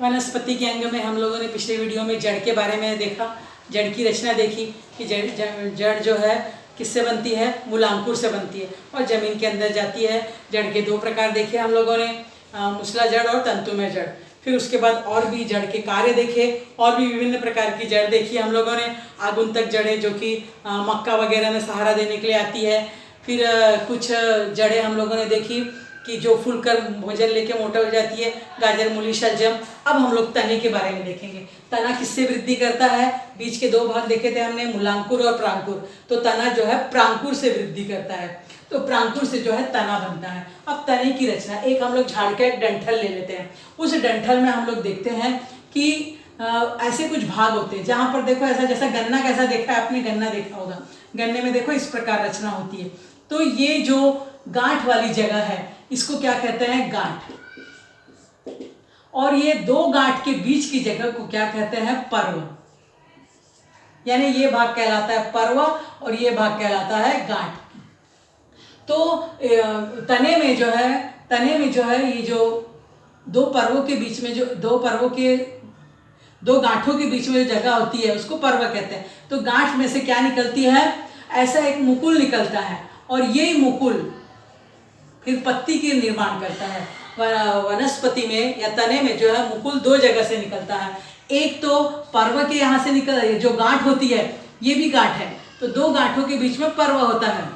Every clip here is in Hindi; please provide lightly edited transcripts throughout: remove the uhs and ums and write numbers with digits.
वनस्पति के अंग में हम लोगों ने पिछले वीडियो में जड़ के बारे में देखा, जड़ की रचना देखी कि जड़ जो है किससे बनती है, मूलांकुर से बनती है और ज़मीन के अंदर जाती है। जड़ के दो प्रकार देखे हम लोगों ने, मूसला जड़ और तंतुमय जड़। फिर उसके बाद और भी जड़ के कार्य देखे और भी विभिन्न प्रकार की जड़ देखी हम लोगों ने। आगुंतक जड़ें जो कि मक्का वगैरह में सहारा देने के लिए आती है। फिर कुछ जड़ें हम लोगों ने देखी कि जो फूलकर भोजन लेके मोटा हो जाती है, गाजर, मूली, शलजम। अब हम लोग तने के बारे में देखेंगे। तना किससे वृद्धि करता है? बीच के दो भाग देखे थे हमने, मूलांकुर और प्रांकुर। तो तना जो है प्रांकुर से वृद्धि करता है, तो प्रांकुर से जो है तना बनता है। अब तने की रचना, एक हम लोग झाड़ का एक डंठल ले लेते हैं। उस डंठल में हम लोग देखते हैं कि ऐसे कुछ भाग होते हैं जहाँ पर देखो ऐसा, जैसा गन्ना कैसा देखा है आपने, गन्ना देखा होगा, गन्ने में देखो इस प्रकार रचना होती है। तो ये जो गांठ वाली जगह है इसको क्या कहते हैं? गांठ। और ये दो गांठ के बीच की जगह को क्या कहते हैं? पर्व। यानी ये भाग कहलाता है पर्व और ये भाग कहलाता है गांठ। तो तने में जो है ये जो दो पर्वों के बीच में, जो दो गांठों के बीच में जो जगह होती है उसको पर्व कहते हैं। तो गांठ में से क्या निकलती है? ऐसा एक मुकुल निकलता है और ये मुकुल फिर पत्ती के निर्माण करता है। वनस्पति में या तने में जो है मुकुल दो जगह से निकलता है। एक तो पर्व के यहाँ से निकल, जो गांठ होती है ये भी गांठ है, तो दो गांठों के बीच में पर्व होता है,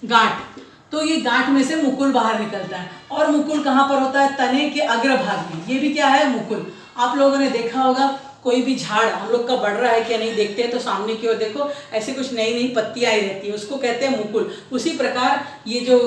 गांठ। तो ये गांठ में से मुकुल बाहर निकलता है। और मुकुल कहाँ पर होता है? तने के अग्रभाग में। ये भी क्या है? मुकुल। आप लोगों ने देखा होगा कोई भी झाड़ हम लोग का बढ़ रहा है क्या नहीं देखते हैं तो सामने की ओर देखो, ऐसे कुछ नई नई पत्तियां आई रहती है, उसको कहते हैं मुकुल। उसी प्रकार ये जो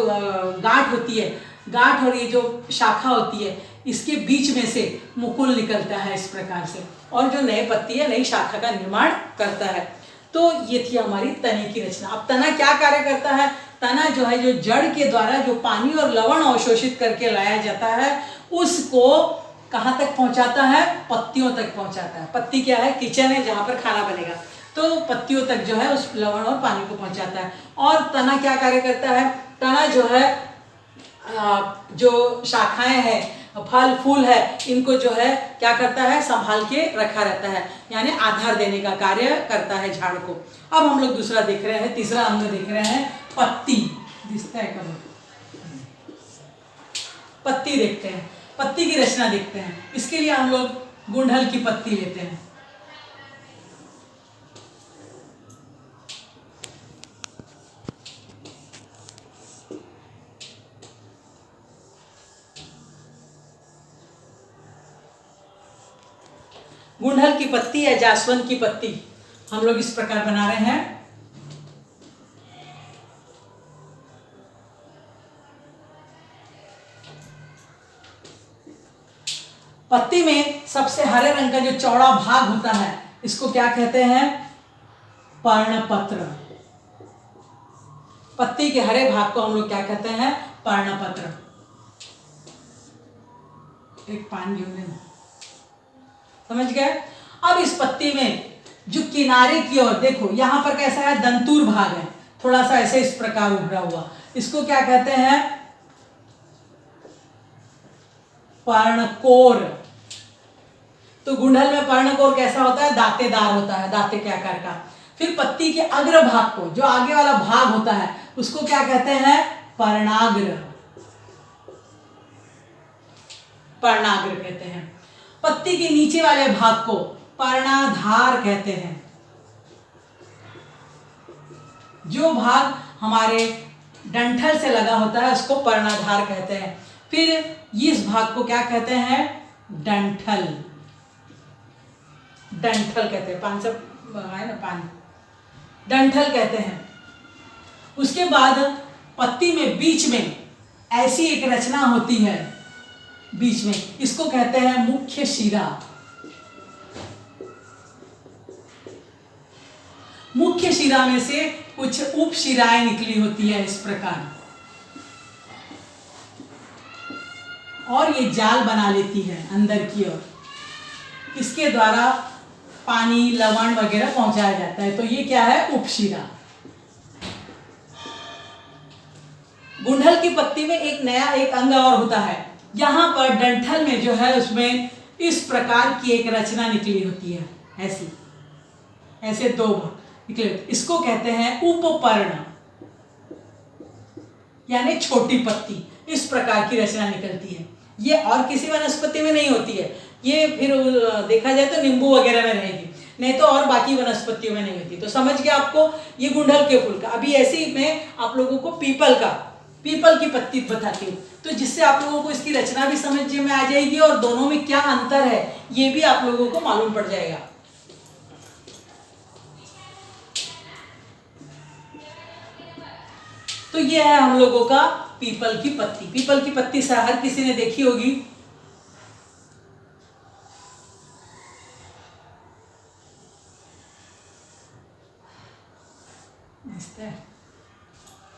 गांठ होती है, गांठ और ये जो शाखा होती है, इसके बीच में से मुकुल निकलता है इस प्रकार से, और जो नए पत्ती है, नई शाखा का निर्माण करता है। तो ये थी हमारी तने की रचना। अब तना क्या कार्य करता है? तना जो है, जो जड़ के द्वारा जो पानी और लवण अवशोषित करके लाया जाता है उसको कहाँ तक पहुँचाता है? पत्तियों तक पहुँचाता है। पत्ती क्या है? किचन है जहाँ पर खाना बनेगा, तो पत्तियों तक जो है उस लवण और पानी को पहुँचाता है। और तना क्या कार्य करता है? तना जो है, जो शाखाएं हैं, फल फूल है, इनको जो है क्या करता है? संभाल के रखा रहता है, यानी आधार देने का कार्य करता है झाड़ को। अब हम लोग दूसरा देख रहे हैं, तीसरा अंग देख रहे हैं, पत्ती। दिखता है कब? पत्ती देखते हैं, पत्ती की रचना देखते हैं। इसके लिए हम लोग गुंडहल की पत्ती लेते हैं। गुंडहल की पत्ती या जासवंत की पत्ती हम लोग इस प्रकार बना रहे हैं। पत्ती में सबसे हरे रंग का जो चौड़ा भाग होता है इसको क्या कहते हैं? पर्णपत्र। पत्ती के हरे भाग को हम लोग क्या कहते हैं? पर्णपत्र। एक पान घेऊ लेना, समझ गए? अब इस पत्ती में जो किनारे की ओर देखो, यहां पर कैसा है? दंतूर भाग है, थोड़ा सा ऐसे इस प्रकार उभरा हुआ, इसको क्या कहते हैं? पर्णकोर। तो गुंडहल में पर्णकोर कैसा होता है? दांतेदार होता है, दांते के आकार का। फिर पत्ती के अग्र भाग को, जो आगे वाला भाग होता है, उसको क्या कहते हैं? पर्णाग्र। पर्णाग्र कहते हैं। पत्ती के नीचे वाले भाग को पर्णाधार कहते हैं। जो भाग हमारे डंठल से लगा होता है उसको पर्णाधार कहते हैं। फिर इस भाग को क्या कहते हैं? डंठल। डंठल कहते हैं, पान से है ना, पान, डंठल कहते हैं। उसके बाद पत्ती में बीच में ऐसी एक रचना होती है, बीच में, इसको कहते हैं मुख्य शिरा। मुख्य शिरा में से कुछ उपशिराएं निकली होती है इस प्रकार, और ये जाल बना लेती है अंदर की ओर। इसके द्वारा पानी, लवण वगैरह पहुंचाया जाता है। तो ये क्या है? उपशिरा। गुंडहल की पत्ती में एक नया एक अंग और होता है यहाँ पर डंठल में जो है उसमें इस प्रकार की एक रचना निकली होती है, ऐसी, ऐसे दो भाग निकले, इसको कहते हैं उपपर्ण, यानी छोटी पत्ती। इस प्रकार की रचना निकलती है। ये और किसी वनस्पति में नहीं होती है, ये फिर देखा जाए तो नींबू वगैरह में रहेगी, नहीं तो और बाकी वनस्पतियों में नहीं होती। तो समझ गया आपको, ये गुंडल के फूल का। अभी ऐसे ही मैं आप लोगों को पीपल की पत्ती बताती हूँ, तो जिससे आप लोगों को इसकी रचना भी समझ में आ जाएगी और दोनों में क्या अंतर है ये भी आप लोगों को मालूम पड़ जाएगा। तो ये है हम लोगों का पीपल की पत्ती। पीपल की पत्ती हर किसी ने देखी होगी।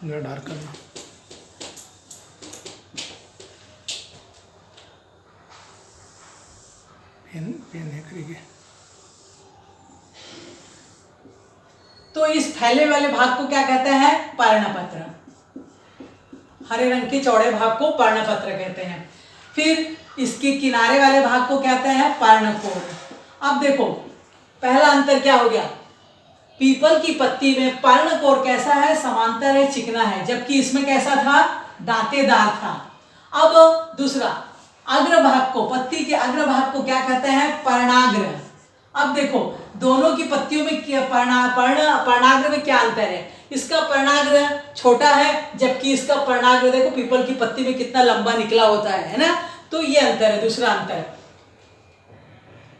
डार्क करना, पेन है करिए। तो इस फैले वाले भाग को क्या कहते हैं? पर्णपत्र। हरे रंग के चौड़े भाग को पर्णपत्र कहते हैं। फिर इसके किनारे वाले भाग को कहते हैं पर्णकोट। अब देखो पहला अंतर क्या हो गया, पीपल की पत्ती में पर्णकोट कैसा है? समांतर है, चिकना है, जबकि इसमें कैसा था? दांतेदार था। अब दूसरा अग्रभाग को, पत्ती के अग्रभाग को क्या कहते हैं? पर्णाग्र। अब देखो दोनों की पत्तियों में पर्णाग्र में क्या अंतर है? इसका पर्णाग्र छोटा है, जबकि इसका पर्णाग्र देखो पीपल की पत्ती में कितना लंबा निकला होता है ना। तो ये अंतर है, दूसरा अंतर।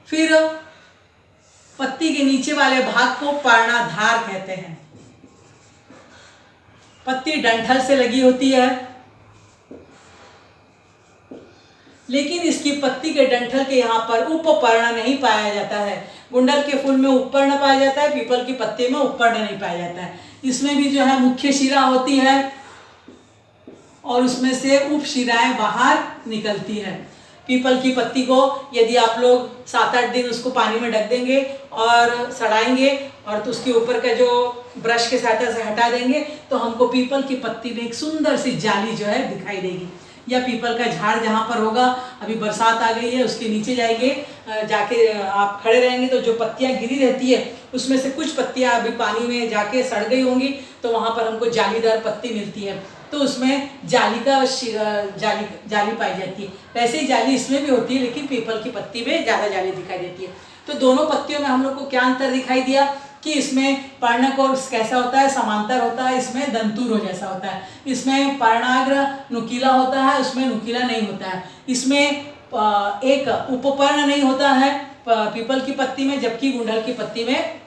फिर पत्ती के नीचे वाले भाग को पर्णाधार कहते हैं। पत्ती डंठल से लगी होती है, लेकिन इसकी पत्ती के डंठल के यहाँ पर उपपर्ण नहीं पाया जाता है। गुंडल के फूल में उपपर्ण पाया जाता है, पीपल की पत्ती में उपपर्ण नहीं पाया जाता है। इसमें भी जो है मुख्य शिरा होती है और उसमें से उपशिराएं बाहर निकलती है। पीपल की पत्ती को यदि आप लोग 7-8 दिन उसको पानी में ढक देंगे और सड़ाएंगे और तो उसके ऊपर का जो ब्रश के सहायता से हटा देंगे तो हमको पीपल की पत्ती में एक सुंदर सी जाली जो है दिखाई देगी। या पीपल का झाड़ जहाँ पर होगा, अभी बरसात आ गई है, उसके नीचे जाएंगे, जाके आप खड़े रहेंगे तो जो पत्तियाँ गिरी रहती है उसमें से कुछ पत्तियाँ अभी पानी में जाके सड़ गई होंगी, तो वहाँ पर हमको जालीदार पत्ती मिलती है, तो उसमें जाली पाई जाती है। वैसे ही जाली इसमें भी होती है, लेकिन पीपल की पत्ती में ज़्यादा जाली दिखाई देती है। तो दोनों पत्तियों में हम लोग को क्या अंतर दिखाई दिया कि इसमें पर्णकोश कैसा होता है? समांतर होता है, इसमें दंतुरो जैसा होता है। इसमें पर्णाग्र नुकीला होता है, उसमें नुकीला नहीं होता है। इसमें एक उपपर्ण नहीं होता है पीपल की पत्ती में, जबकि गुंडल की पत्ती में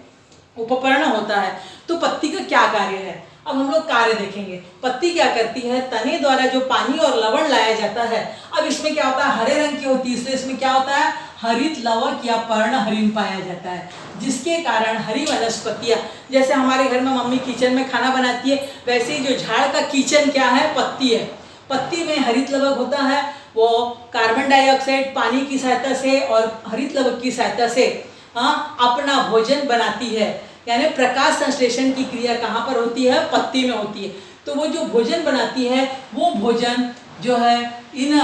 उपपर्ण होता है। तो पत्ती का क्या कार्य है? अब हम लोग कार्य देखेंगे। पत्ती क्या करती है? तने द्वारा जो पानी और लवण लाया जाता है, अब इसमें क्या होता है? हरे रंग की होती है, इसलिए इसमें क्या होता है? हरित लवक या पर्णहरिण पाया जाता है, जिसके कारण हरी वनस्पतियां, जैसे हमारे घर में मम्मी किचन में खाना बनाती है, वैसे ही जो झाड़ का किचन क्या है? पत्ती है। पत्ती में हरित लवक होता है, वो कार्बन डाइऑक्साइड पानी की सहायता से और हरित लवक की सहायता से अपना भोजन बनाती है। यानी प्रकाश संश्लेषण की क्रिया कहाँ पर होती है? पत्ती में होती है। तो वो जो भोजन बनाती है, वो भोजन जो है इन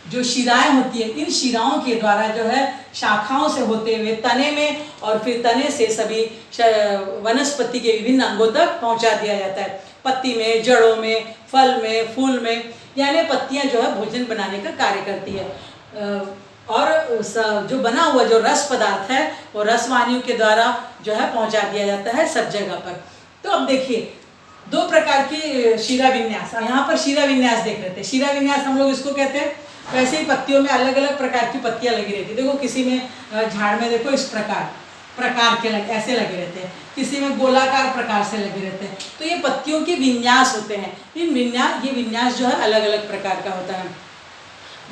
जो शिराएं होती है, इन शिराओं के द्वारा जो है शाखाओं से होते हुए तने में और फिर तने से सभी वनस्पति के विभिन्न अंगों तक पहुंचा दिया जाता है। पत्ती में, जड़ों में, फल में, फूल में, यानी पत्तियां जो है भोजन बनाने का कार्य करती है। और जो बना हुआ जो रस पदार्थ है वो रसवाहिनियों के द्वारा जो है पहुंचा दिया जाता है सब जगह पर। तो अब देखिए दो प्रकार की शिरा विन्यास, यहाँ पर शिरा विन्यास देख रहे थे। शिरा विन्यास हम लोग इसको कहते हैं। वैसे ही पत्तियों में अलग अलग प्रकार की पत्तियां लगी रहती है। देखो किसी में झाड़ में देखो इस प्रकार के ऐसे लगे रहते हैं, किसी में गोलाकार प्रकार से लगे रहते हैं। तो ये पत्तियों के विन्यास होते हैं। ये विन्यास जो है अलग अलग प्रकार का होता है।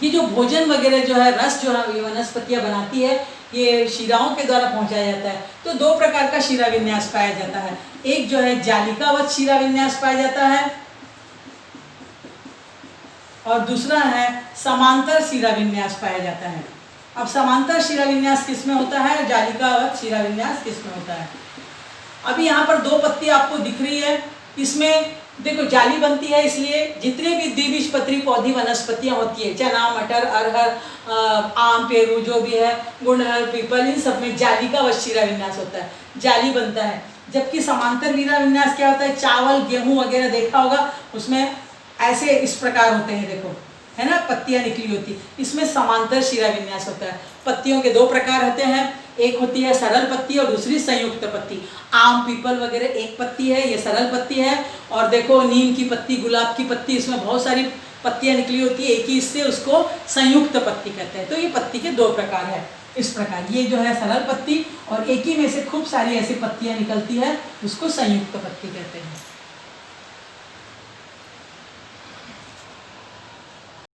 ये जो भोजन वगैरह जो है रस जो है ये वनस्पतियां बनाती है, ये शिराओं के द्वारा पहुंचाया जाता है। तो दो प्रकार का शिरा विन्यास पाया जाता है। एक जो है जालिकावत शिरा विन्यास पाया जाता है और दूसरा है समांतर शिरा विन्यास पाया जाता है। अब समांतर शिरा विन्यास किसमें होता है? जालिकावत शिरा विन्यास किसमें होता है? अभी यहाँ पर दो पत्ती आपको दिख रही है, इसमें देखो जाली बनती है इसलिए जितने भी द्विबीजपत्री पौधी वनस्पतियां होती है, चना, मटर, अरहर, आम, पेरू जो भी है, गुड़हल, पीपल, इन सब में जाली का शिरा विन्यास होता है, जाली बनता है। जबकि समांतर वीरा विन्यास क्या होता है, चावल, गेहूं वगैरह देखा होगा, उसमें ऐसे इस प्रकार होते हैं, देखो है ना, पत्तियां निकली होती, इसमें समांतर शिरा विन्यास होता है। पत्तियों के दो प्रकार होते हैं, एक होती है सरल पत्ती और दूसरी संयुक्त पत्ती। आम, पीपल वगैरह एक पत्ती है, ये सरल पत्ती है, और देखो नीम की पत्ती, गुलाब की पत्ती, इसमें बहुत सारी पत्तियां निकली होती है एक ही इससे, उसको संयुक्त पत्ती कहते हैं। तो ये पत्ती के दो प्रकार है। इस प्रकार ये जो है सरल पत्ती, और एक ही में से खूब सारी ऐसी पत्तियां निकलती है, उसको संयुक्त पत्ती कहते हैं।